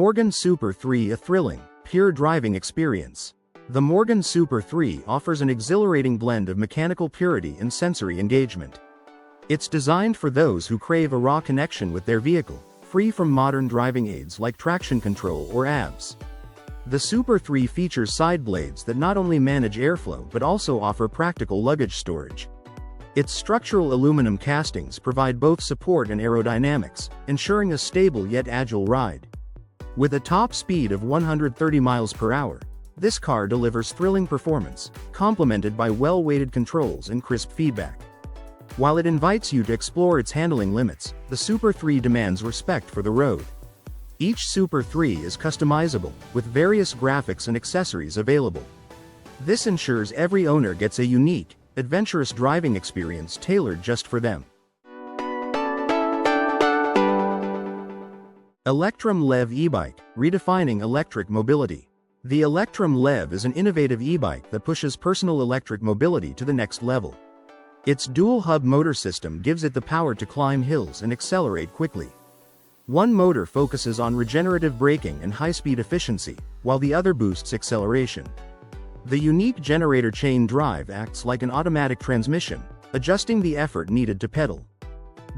Morgan Super 3, a thrilling, pure driving experience. The Morgan Super 3 offers an exhilarating blend of mechanical purity and sensory engagement. It's designed for those who crave a raw connection with their vehicle, free from modern driving aids like traction control or ABS. The Super 3 features side blades that not only manage airflow but also offer practical luggage storage. Its structural aluminum castings provide both support and aerodynamics, ensuring a stable yet agile ride. With a top speed of 130 miles per hour, this car delivers thrilling performance, complemented by well-weighted controls and crisp feedback. While it invites you to explore its handling limits, the Super 3 demands respect for the road. Each Super 3 is customizable, with various graphics and accessories available. This ensures every owner gets a unique, adventurous driving experience tailored just for them. Electrum LEV eBike, redefining electric mobility. The Electrum LEV is an innovative e-bike that pushes personal electric mobility to the next level. Its dual-hub motor system gives it the power to climb hills and accelerate quickly. One motor focuses on regenerative braking and high-speed efficiency, while the other boosts acceleration. The unique generator chain drive acts like an automatic transmission, adjusting the effort needed to pedal.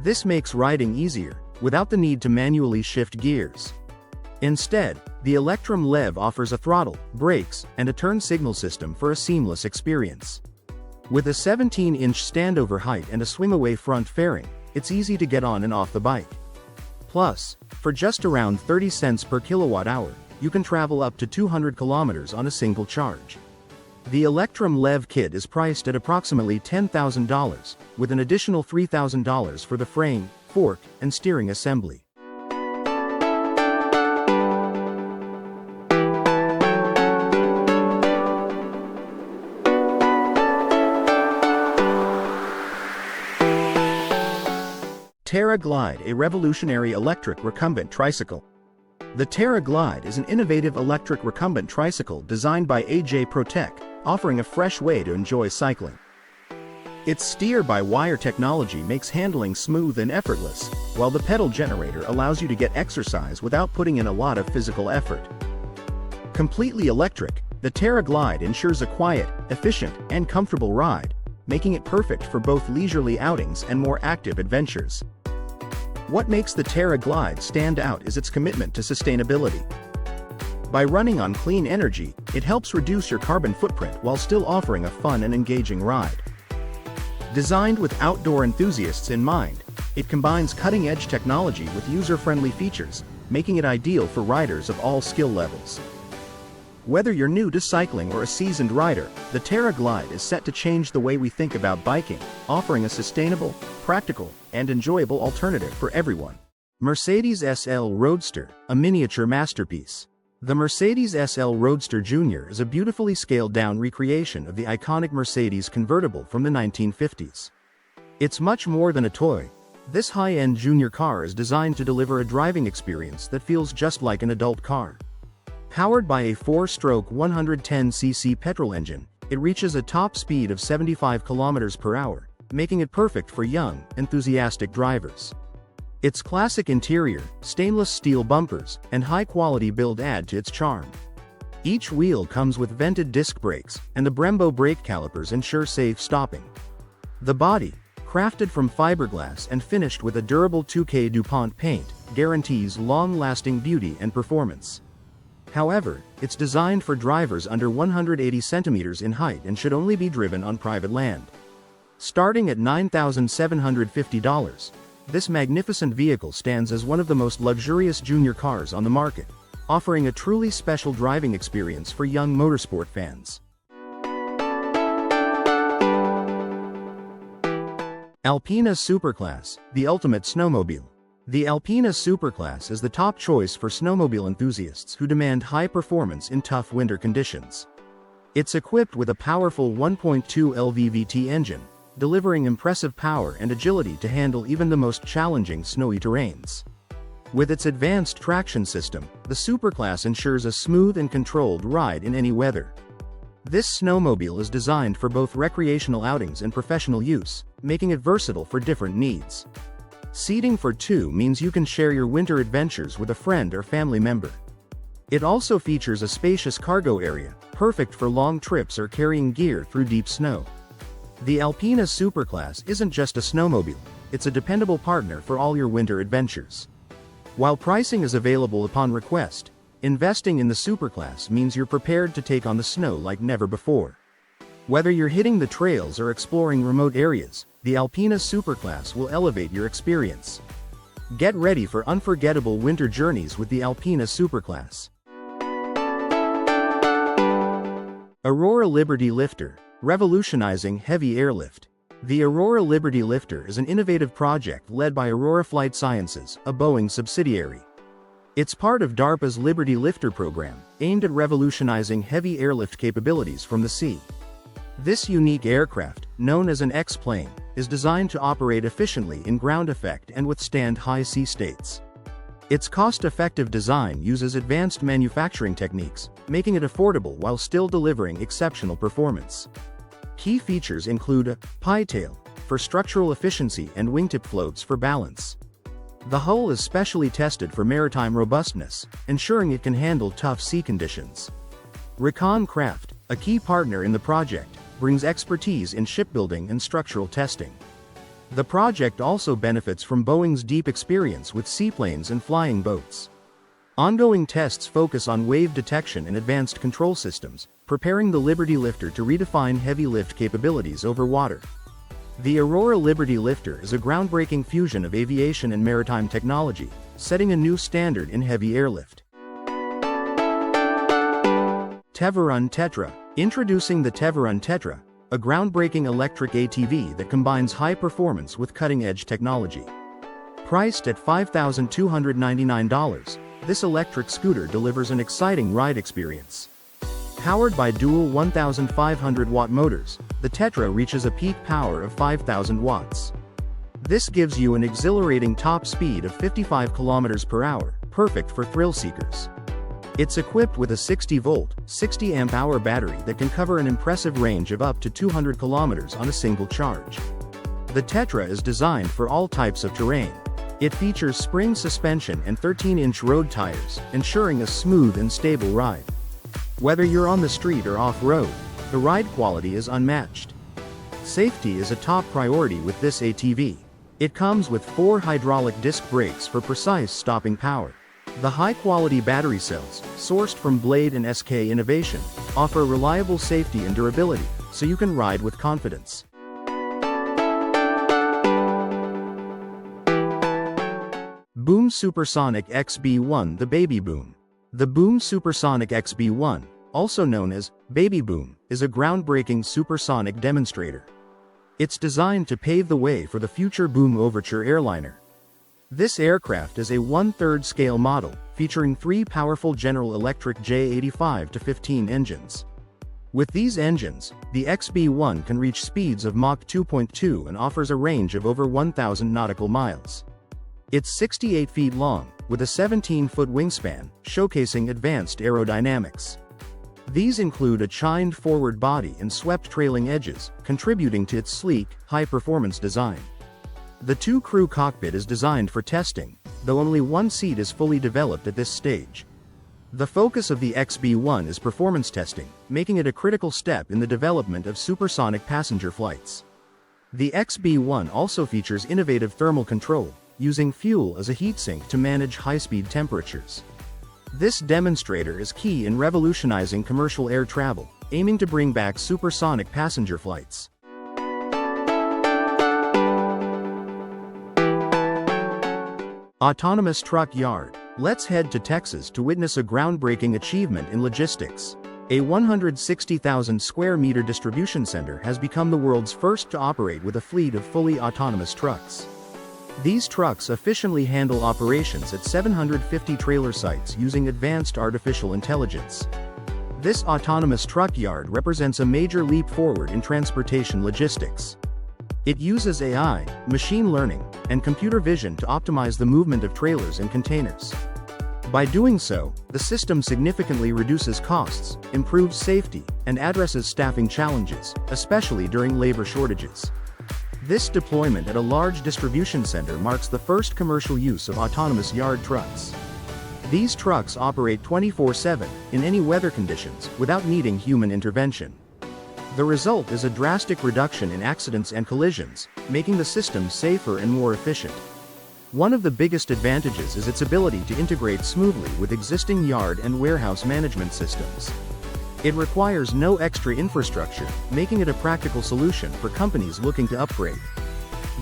This makes riding easier, without the need to manually shift gears. Instead, the Electrum LEV offers a throttle, brakes, and a turn signal system for a seamless experience. With a 17-inch standover height and a swing-away front fairing, it's easy to get on and off the bike. Plus, for just around 30 cents per kilowatt-hour, you can travel up to 200 kilometers on a single charge. The Electrum LEV kit is priced at approximately $10,000, with an additional $3,000 for the frame, fork, and steering assembly. Terra Glide, a revolutionary electric recumbent tricycle. The Terra Glide is an innovative electric recumbent tricycle designed by AJ Protec, offering a fresh way to enjoy cycling. Its steer-by-wire technology makes handling smooth and effortless, while the pedal generator allows you to get exercise without putting in a lot of physical effort. Completely electric, the Terra Glide ensures a quiet, efficient, and comfortable ride, making it perfect for both leisurely outings and more active adventures. What makes the Terra Glide stand out is its commitment to sustainability. By running on clean energy, it helps reduce your carbon footprint while still offering a fun and engaging ride. Designed with outdoor enthusiasts in mind, it combines cutting-edge technology with user-friendly features, making it ideal for riders of all skill levels. Whether you're new to cycling or a seasoned rider, the Terra Glide is set to change the way we think about biking, offering a sustainable, practical, and enjoyable alternative for everyone. Mercedes SL Roadster, a miniature masterpiece. The Mercedes SL Roadster Jr. is a beautifully scaled-down recreation of the iconic Mercedes convertible from the 1950s. It's much more than a toy. This high-end junior car is designed to deliver a driving experience that feels just like an adult car. Powered by a 4-stroke 110cc petrol engine, it reaches a top speed of 75 km per hour, making it perfect for young, enthusiastic drivers. Its classic interior, stainless steel bumpers, and high-quality build add to its charm. Each wheel comes with vented disc brakes, and the Brembo brake calipers ensure safe stopping. The body, crafted from fiberglass and finished with a durable 2K DuPont paint, guarantees long-lasting beauty and performance. However, it's designed for drivers under 180 centimeters in height and should only be driven on private land. Starting at $9,750, this magnificent vehicle stands as one of the most luxurious junior cars on the market, offering a truly special driving experience for young motorsport fans. Alpena Superclass, the ultimate snowmobile. The Alpena Superclass is the top choice for snowmobile enthusiasts who demand high performance in tough winter conditions. It's equipped with a powerful 1.2 LVVT engine, delivering impressive power and agility to handle even the most challenging snowy terrains. With its advanced traction system, the Superclass ensures a smooth and controlled ride in any weather. This snowmobile is designed for both recreational outings and professional use, making it versatile for different needs. Seating for two means you can share your winter adventures with a friend or family member. It also features a spacious cargo area, perfect for long trips or carrying gear through deep snow. The Alpena Superclass isn't just a snowmobile, it's a dependable partner for all your winter adventures. While pricing is available upon request, investing in the Superclass means you're prepared to take on the snow like never before. Whether you're hitting the trails or exploring remote areas, the Alpena Superclass will elevate your experience. Get ready for unforgettable winter journeys with the Alpena Superclass. Aurora Liberty Lifter, revolutionizing heavy airlift. The Aurora Liberty Lifter is an innovative project led by Aurora Flight Sciences, a Boeing subsidiary. It's part of DARPA's Liberty Lifter program, aimed at revolutionizing heavy airlift capabilities from the sea. This unique aircraft, known as an X-plane, is designed to operate efficiently in ground effect and withstand high sea states. Its cost-effective design uses advanced manufacturing techniques, making it affordable while still delivering exceptional performance. Key features include a pie tail for structural efficiency and wingtip floats for balance. The hull is specially tested for maritime robustness, ensuring it can handle tough sea conditions. Recon Craft, a key partner in the project, brings expertise in shipbuilding and structural testing. The project also benefits from Boeing's deep experience with seaplanes and flying boats. Ongoing tests focus on wave detection and advanced control systems, preparing the Liberty Lifter to redefine heavy lift capabilities over water. The Aurora Liberty Lifter is a groundbreaking fusion of aviation and maritime technology, setting a new standard in heavy airlift. Tevaron Tetra. Introducing the Tevaron Tetra, a groundbreaking electric ATV that combines high performance with cutting-edge technology. Priced at $5,299, this electric scooter delivers an exciting ride experience. Powered by dual 1,500-watt motors, the Tetra reaches a peak power of 5,000 watts. This gives you an exhilarating top speed of 55 km per hour, perfect for thrill seekers. It's equipped with a 60-volt, 60-amp-hour battery that can cover an impressive range of up to 200 kilometers on a single charge. The Tetra is designed for all types of terrain. It features spring suspension and 13-inch road tires, ensuring a smooth and stable ride. Whether you're on the street or off-road, the ride quality is unmatched. Safety is a top priority with this ATV. It comes with 4 hydraulic disc brakes for precise stopping power. The high-quality battery cells, sourced from Blade and SK Innovation, offer reliable safety and durability, so you can ride with confidence. Boom Supersonic XB-1. The Baby Boom. The Boom Supersonic XB-1, also known as Baby Boom, is a groundbreaking supersonic demonstrator. It's designed to pave the way for the future Boom Overture airliner. This aircraft is a 1/3 scale model, featuring 3 powerful General Electric J85-15 engines. With these engines, the XB-1 can reach speeds of Mach 2.2 and offers a range of over 1,000 nautical miles. It's 68 feet long, with a 17-foot wingspan, showcasing advanced aerodynamics. These include a chined forward body and swept trailing edges, contributing to its sleek, high-performance design. The 2-crew cockpit is designed for testing, though only one seat is fully developed at this stage. The focus of the XB-1 is performance testing, making it a critical step in the development of supersonic passenger flights. The XB-1 also features innovative thermal control, using fuel as a heatsink to manage high-speed temperatures. This demonstrator is key in revolutionizing commercial air travel, aiming to bring back supersonic passenger flights. Autonomous Truck Yard. Let's head to Texas to witness a groundbreaking achievement in logistics. A 160,000 square meter distribution center has become the world's first to operate with a fleet of fully autonomous trucks. These trucks efficiently handle operations at 750 trailer sites using advanced artificial intelligence. This autonomous truck yard represents a major leap forward in transportation logistics. It uses AI, machine learning, and computer vision to optimize the movement of trailers and containers. By doing so, the system significantly reduces costs, improves safety, and addresses staffing challenges, especially during labor shortages. This deployment at a large distribution center marks the first commercial use of autonomous yard trucks. These trucks operate 24/7, in any weather conditions, without needing human intervention. The result is a drastic reduction in accidents and collisions, making the system safer and more efficient. One of the biggest advantages is its ability to integrate smoothly with existing yard and warehouse management systems. It requires no extra infrastructure, making it a practical solution for companies looking to upgrade.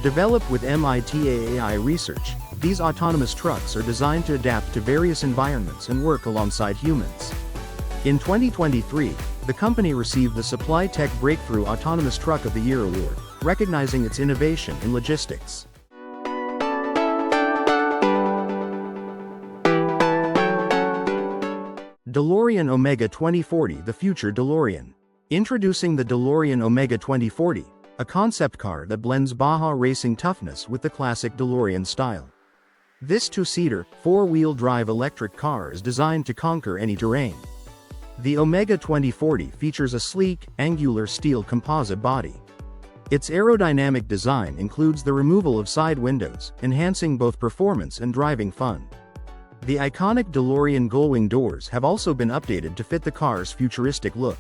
Developed with MIT research, these autonomous trucks are designed to adapt to various environments and work alongside humans. In 2023, the company received the Supply Tech Breakthrough Autonomous Truck of the Year award, recognizing its innovation in logistics. DeLorean Omega 2040, the future DeLorean. Introducing the DeLorean Omega 2040, a concept car that blends Baja racing toughness with the classic DeLorean style. This two-seater, four-wheel drive electric car is designed to conquer any terrain. The Omega 2040 features a sleek, angular steel composite body. Its aerodynamic design includes the removal of side windows, enhancing both performance and driving fun. The iconic DeLorean gullwing doors have also been updated to fit the car's futuristic look.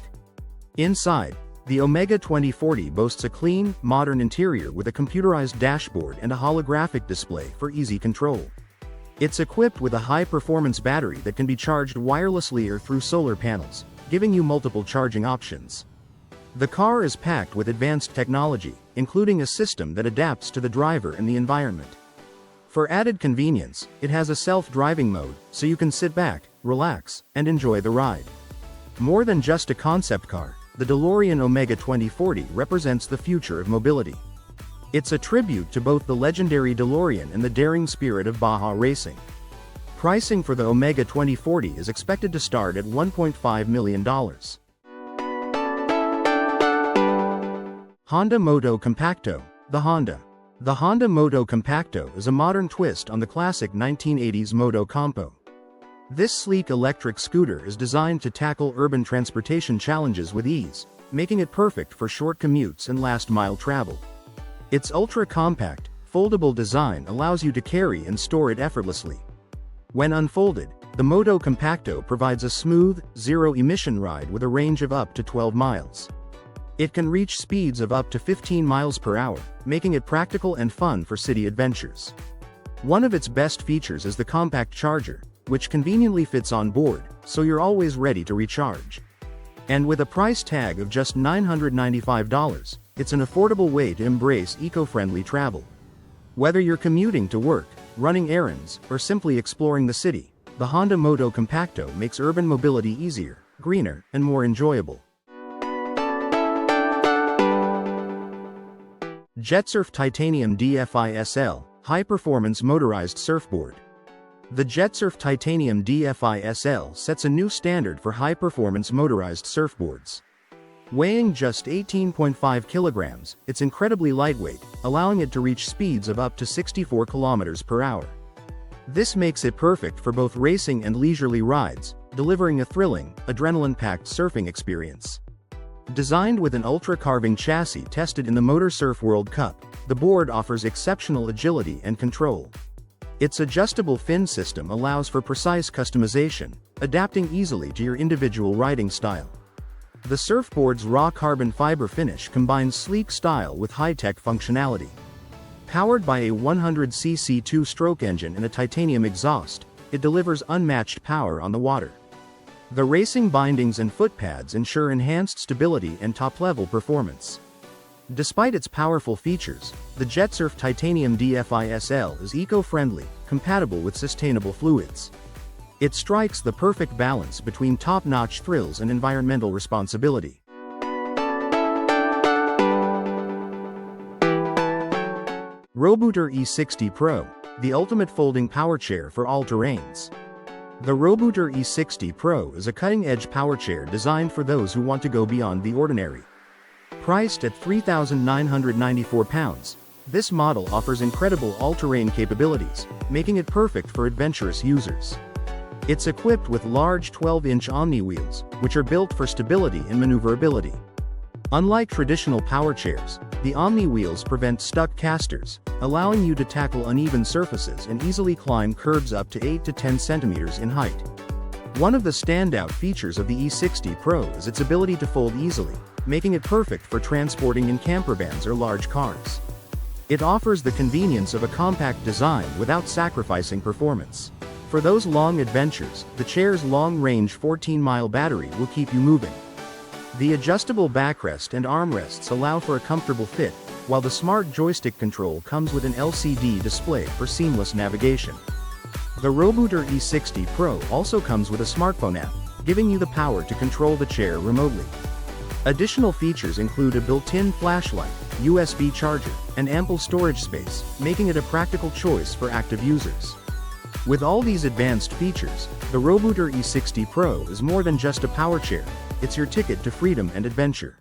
Inside, the Omega 2040 boasts a clean, modern interior with a computerized dashboard and a holographic display for easy control. It's equipped with a high-performance battery that can be charged wirelessly or through solar panels, giving you multiple charging options. The car is packed with advanced technology, including a system that adapts to the driver and the environment. For added convenience, it has a self-driving mode, so you can sit back, relax, and enjoy the ride. More than just a concept car, the DeLorean Omega 2040 represents the future of mobility. It's a tribute to both the legendary DeLorean and the daring spirit of Baja racing. Pricing for the Omega 2040 is expected to start at $1.5 million. Honda Moto Compacto, the Honda. The Honda Moto Compacto is a modern twist on the classic 1980s Moto Compo. This sleek electric scooter is designed to tackle urban transportation challenges with ease, making it perfect for short commutes and last-mile travel. Its ultra-compact, foldable design allows you to carry and store it effortlessly. When unfolded, the Moto Compacto provides a smooth, zero-emission ride with a range of up to 12 miles. It can reach speeds of up to 15 miles per hour, making it practical and fun for city adventures. One of its best features is the compact charger, which conveniently fits on board, so you're always ready to recharge. And with a price tag of just $995, it's an affordable way to embrace eco-friendly travel. Whether you're commuting to work, running errands, or simply exploring the city, the Honda Moto Compacto makes urban mobility easier, greener, and more enjoyable. Jetsurf Titanium DFI SL, high-performance motorized surfboard. The Jetsurf Titanium DFI SL sets a new standard for high-performance motorized surfboards. Weighing just 18.5 kilograms, it's incredibly lightweight, allowing it to reach speeds of up to 64 kilometers per hour. This makes it perfect for both racing and leisurely rides, delivering a thrilling, adrenaline-packed surfing experience. Designed with an ultra-carving chassis tested in the Motor Surf World Cup, the board offers exceptional agility and control. Its adjustable fin system allows for precise customization, adapting easily to your individual riding style. The surfboard's raw carbon fiber finish combines sleek style with high-tech functionality. Powered by a 100cc two-stroke engine and a titanium exhaust, it delivers unmatched power on the water. The racing bindings and foot pads ensure enhanced stability and top-level performance. Despite its powerful features, the Jetsurf Titanium DFI SL is eco-friendly, compatible with sustainable fluids. It strikes the perfect balance between top-notch thrills and environmental responsibility. Roadster E60 Pro, the ultimate folding power chair for all terrains. The Roadster E60 Pro is a cutting-edge power chair designed for those who want to go beyond the ordinary. Priced at £3,994, this model offers incredible all-terrain capabilities, making it perfect for adventurous users. It's equipped with large 12-inch Omni wheels, which are built for stability and maneuverability. Unlike traditional power chairs, The Omni wheels prevent stuck casters, allowing you to tackle uneven surfaces and easily climb curbs up to 8 to 10 centimeters in height. One of the standout features of the E60 Pro is its ability to fold easily, making it perfect for transporting in campervans or large cars. It offers the convenience of a compact design without sacrificing performance. For those long adventures, the chair's long-range 14-mile battery will keep you moving. The adjustable backrest and armrests allow for a comfortable fit, while the smart joystick control comes with an LCD display for seamless navigation. The Robooter E60 Pro also comes with a smartphone app, giving you the power to control the chair remotely. Additional features include a built-in flashlight, USB charger, and ample storage space, making it a practical choice for active users. With all these advanced features, the Robooter E60 Pro is more than just a power chair, it's your ticket to freedom and adventure.